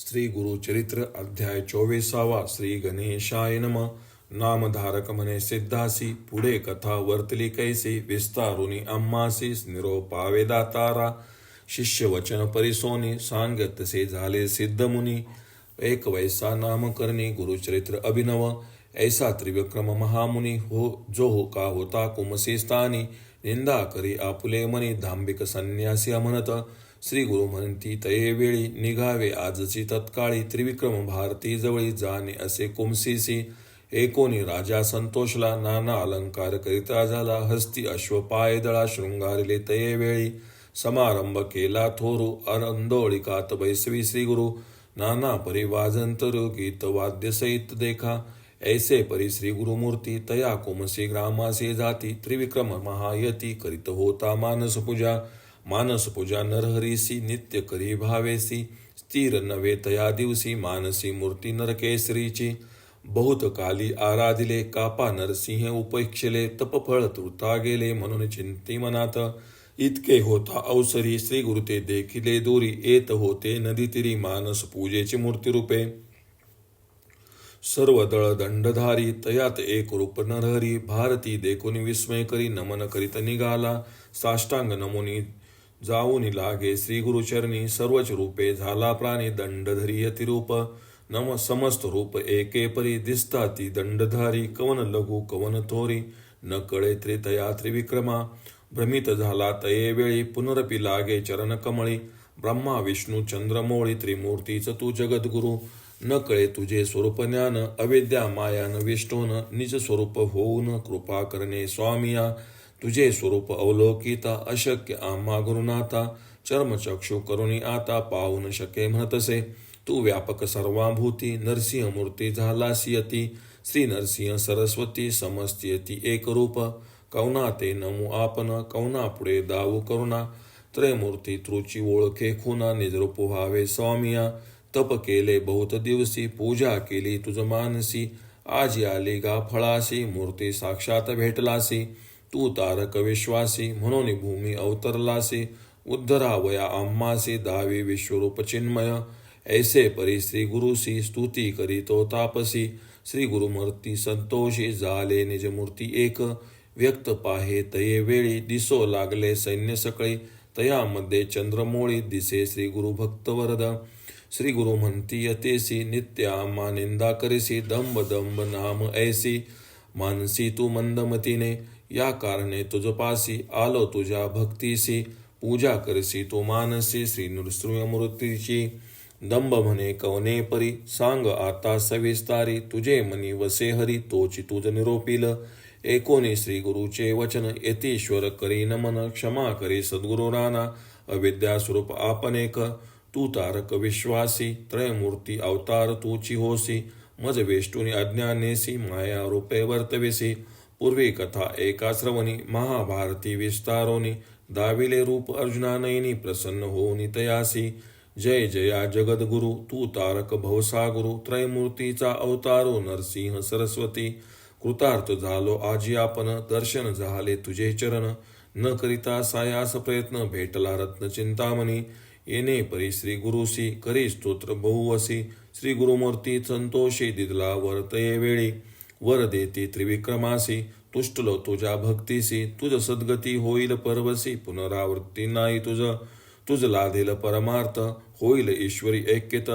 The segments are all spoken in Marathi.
श्री गुरुचरित्र अध्याय 24. श्री गणेशाय नम. नामधारक म्हणे सिद्धासी, पुढे कथा वर्तली कैसी, विस्तारुनी आम्हासी निरोपावे दातारा. शिष्य वचन परिसोनी, सांगत तसे झाले सिद्ध मुनी. एक वैसा नाम करणी, गुरुचरित्र अभिनव. ऐसा त्रिविक्रम महामुनी, जो का होता कुमसी स्थानी. निंदा करी आपुले मनी, धांबिक संन्यासी म्हणत. श्री गुरु म्हणती तये वेळी, निघावे आजची तत्काळी. त्रिविक्रम भारती जवळी, जाणे असे कुमसीसी. एकोणी राजा संतोषला, नाना अलंकार करिता झाला. हस्ती अश्व पायदळा, शृंगारिले तये वेळी. समारंभ केला थोरू, आंदोळिकात बैसवी श्री गुरु. नाना परी वाजंतरू, गीत वाद्य सहित देखा. ऐसे परी श्री गुरुमूर्ती, तया कुमसी ग्रामासी जाती. त्रिविक्रम महायती, करीत होता मानस पूजा. मानस पूजा नरहरीसी, नित्य करी भावेसी. स्थिर नवे तया दिवसी, मानसी मूर्ती नरकेसरीची. बहुत काली आराधिले, कापा नरसिंह उपेक्षले. तपफळ तृता गेले, म्हणून चिंती मनात. इतके होता अवसरी, श्री गुरु ते देखिले दूरी. येत होते नदी तिरी, मानस पूजेची मूर्ती रूपे. सर्व दळ दंडधारी, तयात एक रूप नरहरी. भारती देखून विस्मय करी, नमन करीत निघाला. साष्टांग नमुनी जाऊन लागे श्री गुरुचरणी. सर्वच रूपे झाला प्राणी, दंडधरी यती रूप. नम समस्त रूप एके परी, दिसता ती दंडधारी. कवन लघु कवन थोरी, न कळे त्रितया त्रिविक्रमा. भ्रमित झाला तये वेळी, पुनरपी लागे चरण कमळी. ब्रह्मा विष्णू चंद्रमौळी, त्रिमूर्तीच तू जगद्गुरु. न कळे तुझे स्वरूप ज्ञान, अविद्या मायान विष्णून. निज स्वरूप होऊन कृपा करणे स्वामिया. तुझे स्वरूप अवलोकिता, अशक्य आम्हा गुरुनाथा. चर्मचक्षु करुणी आता, पाहू न शके म्हणतसे. तू व्यापक सर्वाभूती, नरसिंह मूर्ती झालासी यती. श्री नरसिंह सरस्वती, समस्त्यती एक रूप. कवना ते नमू आपण, कवना पुढे दाऊ करुणा. त्रयमूर्ती तृची ओळखे खुना, निजरूप व्हावे स्वामिया. तप केले बहुत दिवसी, पूजा केली तुझ मानसी. आज आली गा फळासी, मूर्ती साक्षात भेटलासी. तू तारक विश्वासी, म्हणून भूमी अवतरलासी. उद्धरावया आम्हासी, दावी विश्वरूप चिन्मय. ऐसे परी श्री गुरुसी, स्तुती करीतो तापसी. श्री गुरुमूर्ती संतोषी, झाले निज मूर्ती एक. व्यक्त पाहे तये वेळी, दिसो लागले सैन्य सकळी. तयामध्ये चंद्रमौळी, दिसे श्री गुरु भक्तवरद. श्री गुरु म्हणती यतेसी, नित्य आम्हा निंदा करीसी. दंब दंब नाम ऐसी, मानसी तू मंदमतीने. या कारणे तुझ पासी, आलो तुझ्या भक्तीसी. पूजा करसी तू मानसी, श्री नृसिंहमूर्तीची. दंभ म्हणे कवने परी, सांग आता सविस्तारी. तुझे मनी वसे हरी, तोची तुझ निरोपिल. एकोणी श्री गुरुचे वचन, यतीश्वर करी नमन. क्षमा करी सद्गुरु राणा, अविद्या स्वरूप आपण एक. तू तारक विश्वासी, त्रयमूर्ती अवतार तूची होसी. मज वेष्टुनी अज्ञानेसी, माया रूपे वर्तविसी. पूर्वी कथा एका श्रवणी, महाभारती विस्तारोनी. दाविले रूप अर्जुना नयनी, प्रसन्न होऊनी तयासी. जय जया जगद्गुरु, तू तारक भवसागुरु. त्रयमूर्तीचा अवतारो, नरसिंह सरस्वती. कृतार्थ झालो आजी आपण, दर्शन झाले तुझे चरण. न करिता सायास प्रयत्न, भेटला रत्न चिंतामणी. येणे परी श्री गुरुसी, करी स्तोत्र बहुवसी. श्री गुरुमूर्ती संतोषी, दिदला वर्तये वेळी. वर देती त्रिविक्रमासी, तुष्टलो तुझ्या भक्तीसी. तुझ सद्गती होईल परवसी, पुनरावृत्ती नाही तुझ लाधेल परमार्थ. होईल ईश्वरी ऐक्यत.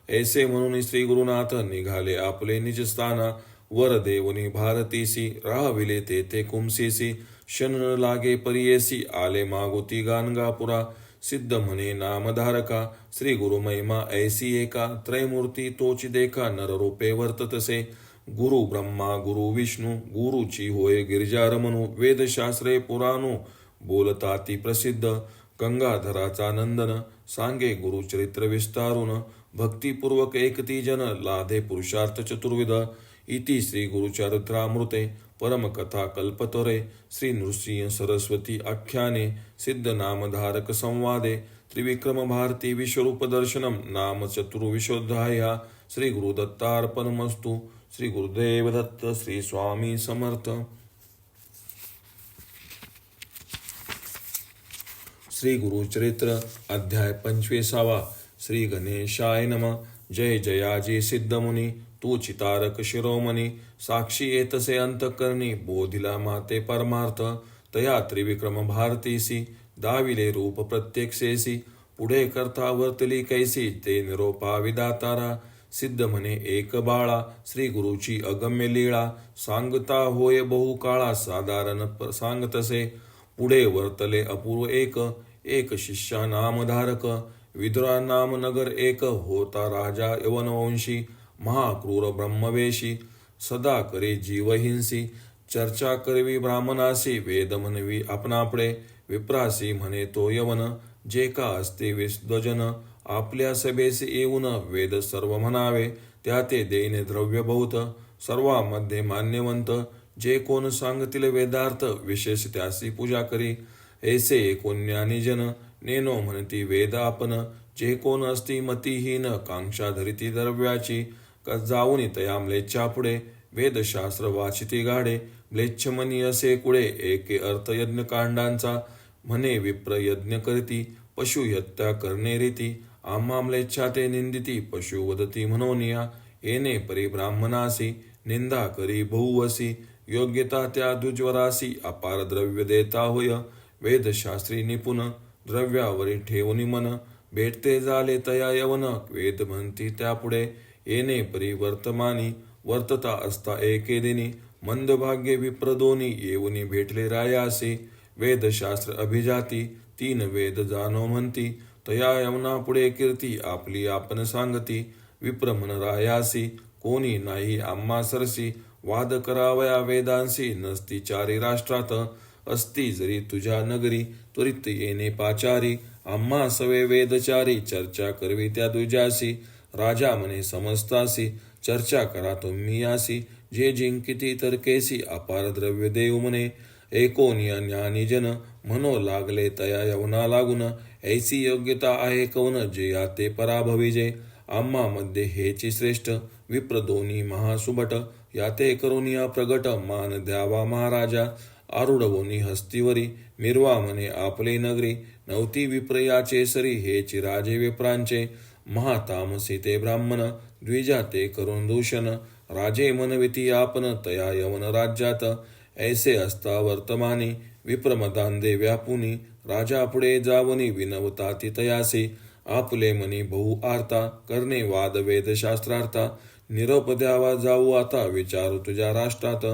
ऐसे म्हणून श्री गुरुनाथ, निघाले आपले निज स्थाना. वर देवनी भारतीसी, राहविले तेथे कुमसीसी. शन लागे परियेसी, आले मागुती गाणगापुरा. सिद्ध म्हणे नामधारका, श्री गुरु महिमा ऐसी एका. त्रयमूर्ती तोची देखा, नररूपे वर्ततसे. गुरु ब्रह्मा गुरु विष्णू, गुरुची होय गिरिजा रमणू. वेदशास्त्रे पुराणो, बोलताती प्रसिद्ध. गंगाधराचा नंदन, सांगे गुरुचरित्र विस्तारून. भक्तिपूर्वक एकती जन, लाधे पुरुषार्थ चतुर्विध. इति श्री गुरुचरित्रामृते परमकथा कल्पतरे. श्री नृसिंह सरस्वती आख्याने, सिद्ध नामधारक संवादे. त्रिविक्रम भारती विश्वरूप दर्शनम, नाम चतुर्विशोध्याय. श्री गुरुदत्तार्पणमस्तु. श्री गुरुदेव दत्त. श्री स्वामी समर्थ. श्री गुरुचरित्र अध्याय 25. श्री गणेशाय नम. जय जयाजी सिद्धमुनी तू चितारक शिरोमणी. साक्षी येतसे अंतकरणी बोधिला माते परमार्थ. तया त्रिविक्रम भारतीसी दाविले रूप प्रत्यक्षेसी. पुढे करता वर्तली कैसी ते निरोपा विदातारा. सिद्ध म्हणे एक बाळा श्री गुरुची अगम्य लीळा. सांगता होय बहु काळा साधारण सांगतसे. पुढे वर्तले अपूर्व एक एक शिष्या नामधारक. विदुरा नाम नगर एक होता राजा यवनवंशी. महाक्रूर ब्रह्मवेशी सदा करे जीवहिंसी. चर्चा करवी ब्राह्मणासी वेद म्हणवी आपणापडे. विप्रासी म्हणे तो यवन जे का असते विद्वजन. आपल्या सभेस येऊन वेद सर्व म्हणावे त्या ते देईन द्रव्य बहुत. सर्वांमध्ये मान्यवंत जे कोण सांगतील वेदार्थ विशेष त्यासी पूजा करी. ऐसे कोण जन नेनो म्हणती वेद आपण. जे कोण असती मतिहीन कांक्षा धरिती द्रव्याची. जाऊन तया म्लेच्छा पुढे वेदशास्त्र वाचिती गाडे. म्लेच्छ मनी असे कुळे एके अर्थ यज्ञ कांडांचा. म्हणे विप्र यज्ञ करती पशु हत्या करणे रीती. आम्हा म्लेच्छा ते निंदिती पशु वदती म्हणोनिया. येणे परी ब्राह्मणासी निंदा करी बहुवसी. योग्यता त्या दुज्वरासी अपार द्रव्य देता होय. वेदशास्त्री निपुण द्रव्यावरी ठेवून मन. भेटते झाले तया यवन वेद म्हणती त्यापुढे. येणे परी वर्तमानी वर्तता असता एके दिनी. मंदभाग्य विप्रदोनी येऊनी भेटले रायासी. वेदशास्त्र अभिजाती तीन वेद जाणो म्हणती. तया यवना पुढे कीर्ती आपली आपण सांगती. विप्र म्हण रायासी कोणी नाही आम्हा सरसी. वाद करावया वेदांसी नसती चारी राष्ट्रात. असती जरी तुझ्या नगरी त्वरित येणे पाचारी. आम्हा सवे वेदचारी चर्चा करवी त्या तुझ्यासी. राजा म्हणे समजतासी चर्चा करा तुम्ही यासी. जे जिंकिती तर्केसी अपार द्रव्य देऊ म्हणे. एकोनिया ज्ञानी जन म्हणो लागले तया यवना लागून. ऐसी योग्यता आहे कवन जे याते पराभविजे. आम्हा मध्ये हेची श्रेष्ठ विप्र दोन्ही महासुभट. याते करुनिया प्रगट मान द्यावा महाराजा. आरुढवोनी हस्तीवरी मिरवा म्हणे आपले नगरी. नवती विप्र याचे सरी हेची राजे विप्रांचे. महातामसी ते ब्राह्मण द्विजा ते करून दूषण. राजे मनविती आपण तया यवन राज्यात. ऐसे असता वर्तमानी विप्रमदांदे व्यापुनी. राजा पुढे जावनी विनवताती तयासी. आपले मनी बहु आर्ता करणे वाद वेदशास्त्रार्था. निरोप द्यावा जाऊ आता विचारू तुझ्या राष्ट्रात.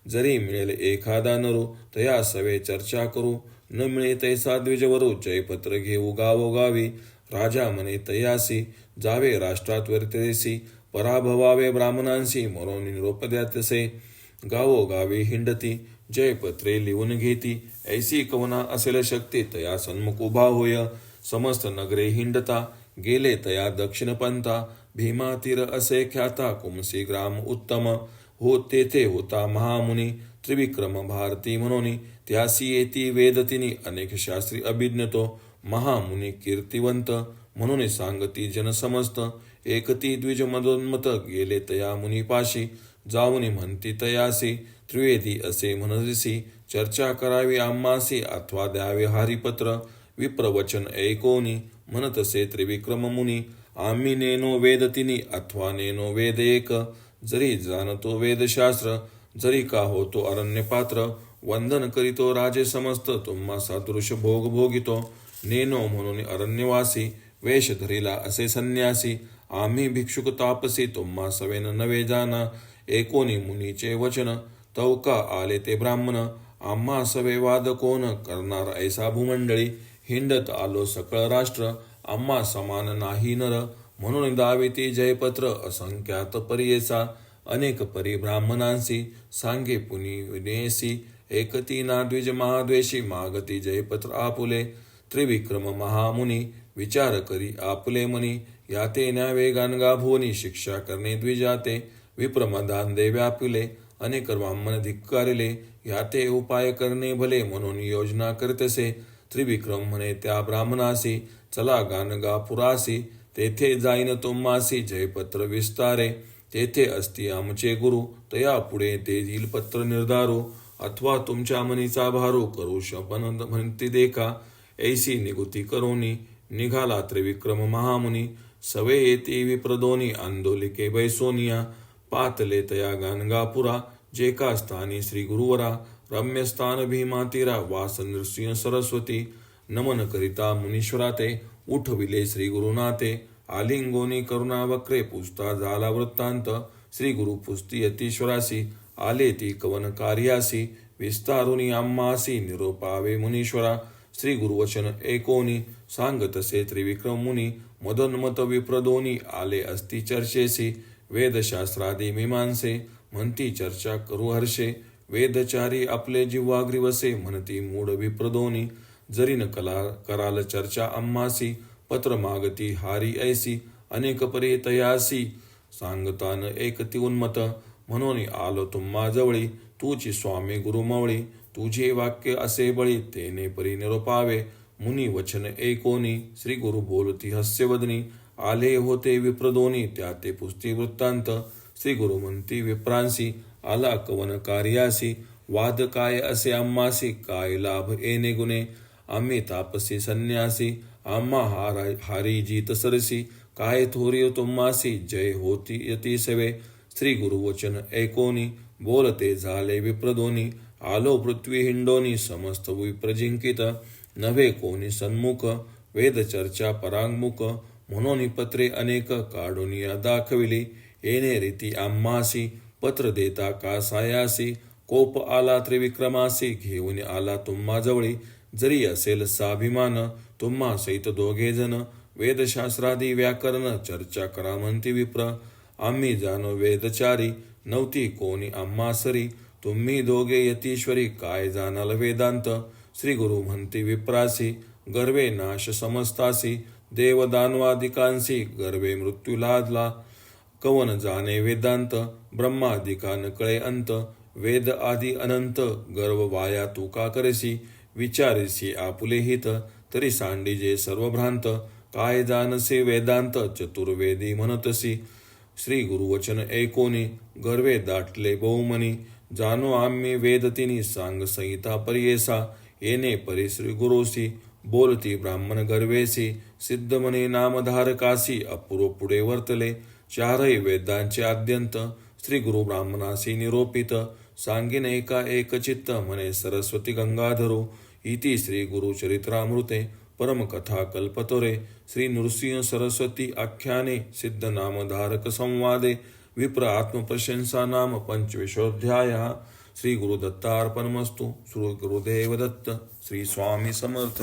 जरी मिळेल एखादा नरू तया सवे चर्चा करू. न मिळे तैसा द्विजवरू जयपत्र घेऊ गावोगावी. राजा म्हणे तयासी जावे राष्ट्रात वर्तेसी. पराभवावे ब्राह्मणांशी म्हणून निरोप द्या तसे. गावोगावी हिंडती जयपत्रे लिहून घेती. ऐसी कवना असेल शक्ती तया सन्मुख उभा होय. समस्त नगरे हिंडता गेले तया दक्षिण पंथा. भीमातीर असे ख्याता कुमसी ग्राम उत्तम. हो तेथे होता महामुनी त्रिविक्रम भारती म्हणून. त्यासी येती वेदतिनी अनेक शास्त्री अभिज्ञ तो. महामुनी कीर्तिवंत म्हणून सांगती जन समस्त. एकती द्विज मदोन्मत गेले तया मुनिपाशी. जाऊनी म्हणती तयासी त्रिवेदी असे म्हणसी. चर्चा करावी आम्हासी अथवा द्यावे हरिपत्र. विप्रवचन ऐकोनी म्हणतसे त्रिविक्रम मुनी. आम्ही नेनो वेदतिनी अथवा नेनो वेद एक. जरी जाणतो वेदशास्त्र जरी का होतो अरण्यपात्र. वंदन करीतो राजे समस्त तुम्हा सदृश भोग भोगितो. नेनो म्हणून अरण्यवासी वेश धरिला असे संन्यासी. आम्ही भिक्षुक तापसी तुम्हा सवेन नवे जाना. एकोनी मुनीचे वचन तवका आले ते ब्राह्मण. आम्हा सवे वाद कोण करणार ऐसा भूमंडळी. हिंडत आलो सकळ राष्ट्र आम्हा समान नाही नर. म्हणून दाविती जयपत्र असंख्यात परियेसा. अनेक परी ब्राह्मणांसी सांगे पुनिनेसी. एकती ना द्विज महाद्वेषी मागती जयपत्र आपुले. त्रिविक्रम महामुनी विचार करी आपले मनी. याते न्यावे गानगा भुवनी शिक्षा करणे द्विजाते. विप्रमदांदे व्यापिले अनेक ब्राह्मण धिक्कारिले. याते उपाय करणे भले म्हणून योजना करतसे. त्रिविक्रम म्हणे त्या ब्राह्मणासी चला गानगा पुरासी. तेथे जाईन तुम्हासी जयपत्र विस्तारे. तेथे असती आमचे गुरु तया पुढे ते येईल पत्र निर्धारू. अथवा तुमच्या मनीचा भारू करू शपन म्हणती देखा. ऐसी निगुती करोनी निघाला त्रिविक्रम महामुनी. सवे येती विप्रदोनी आंदोलिके बैसोनिया. पातले तया गाणगापुरा जेका स्थानी श्री गुरुवरा. रम्यस्थान भीमातीरा वास नृसिंह सरस्वती. नमन करिता मुनीश्वरा ते उठविले श्री गुरुनाथे. आलिंगोनी करुणा वक्रे पुजता झाला वृत्तांत. श्री गुरु पुस्ती यतीश्वरासी आले ती कवन कार्यासी. विस्तारुनी आम्हासी निरोपावे मुनीश्वरा. श्री गुरुवचन एकोनी सांगतसे त्रिविक्रम मुनी. मदोन्मत विप्रदोनी आले असती चर्चेसी. वेदशास्त्रादी मीमांसे म्हणती चर्चा करू हर्षे. वेदचारी आपले जिव्हाग्री वसे म्हणती मूढ विप्रदोनी. जरी न कराल चर्चा आम्हासी. पत्र मागती हारी ऐसी अनेक परे तयासी. सांगतान एकती उन्मत म्हणून आलो तुम्हा जवळी. तुची स्वामी गुरुमवळी तुझे वाक्य असे बळी. तेने परी निरोपावे मुनी वचन एकोनी. श्री गुरु बोलती हास्यवदनी आले होते विप्रदोनी. त्या ते पुस्ती वृत्तांत. श्री गुरु म्हणती विप्रांसी आला कवन कार्यासी. वाद काय असे आम्हासी काय लाभ येणे गुणे. आम्ही तापसी संन्यासी आम्हा हारी जीत सरसी. काय थोरियो तुम्हासी जय होती यती सवे. श्री गुरुवचन ऐकोनी बोलते झाले विप्रदोनी. आलो पृथ्वी हिंडोनी समस्त विप्रजिंकित. नव्हे कोणी सन्मुख वेद चर्चा परांगमुख. म्हणून पत्रे अनेक काढूनिया दाखविली. येणे रीती आम्हासी पत्र देता का सायासी. कोप आला त्रिविक्रमासी घेऊन आला तुम्हा जवळी. जरी असेल साभिमान तुम्हा सहित दोघे जण. वेदशास्त्रादी व्याकरण चर्चा करा म्हणती विप्र. आम्ही जाणो वेदचारी नव्हती कोणी आम्हा सरी. तुम्ही दोघे यतीश्वरी काय जाणाल वेदांत. श्री गुरु म्हणती विप्रासी गर्वे नाश समस्तासी. देव दानवादिकांसी गर्वे मृत्यू लादला. कवन जाणे वेदांत ब्रह्मादिका न कळे अंत. वेद आदी अनंत गर्व वाया तू का करेसी. विचारेसी आपुले हित तरी सांडीजे सर्व भ्रांत. काय जानसे वेदांत चतुर्वेदी म्हणतसी. श्री गुरुवचन ऐकोनी गर्वे दाटले बहुमनी. जाणो आम्ही वेदतिनी सांग संहिता पर्येसा. येणे परी श्री गुरुसी बोलती ब्राह्मण गर्वेसी. सिद्ध म्हणे नामधारकासी अपूर्व पुढे वर्तले. चारही वेदांचे आद्यंत श्री गुरु ब्राह्मणासी निरोपित. सांगीन एका एकचित्त म्हणे सरस्वती गंगाधरो. इति श्री गुरु चरित्रामृते परमकथा कल्पतोरे. श्री नृसिंह सरस्वती आख्याने सिद्ध नामधारक संवादे. विप्र आत्मप्रशंसा नाम पंचविंशोऽध्यायः. श्री गुरुदत्तार्पणमस्तु. श्री गुरुदेव दत्त. श्री स्वामी समर्थ.